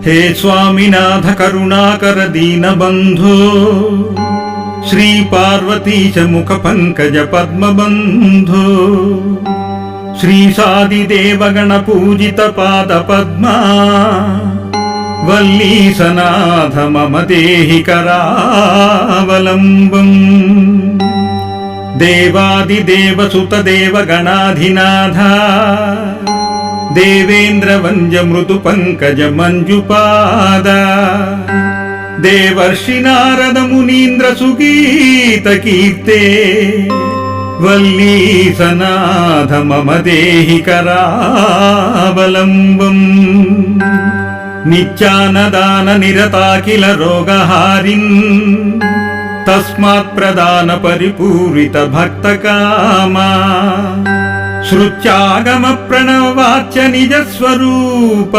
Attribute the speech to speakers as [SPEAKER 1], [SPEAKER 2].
[SPEAKER 1] हे स्वामिनाथ करुणाकर दीनबन्धो श्री पार्वतीश मुख पंकज पद्मबन्धो श्री सादिदेवगण पूजित पाद पद्मा वल्लीसनाथ मम देहि करावलम्बम् देवादिदेव सुत देवगणाधिनाथ देवेन्द्र वंज मृदु पंकज मंजुपाद देवर्षि नारद मुनीन्द्र सुगीत कीर्ते वल्लीसनाथ मम देहि करावलम्बम् नित्यानदान निरताखिल रोगहारिन् तस्मात् प्रदान परिपूरित भक्त कामा श्रुत्यागम प्रणवाच्य निज स्वरूप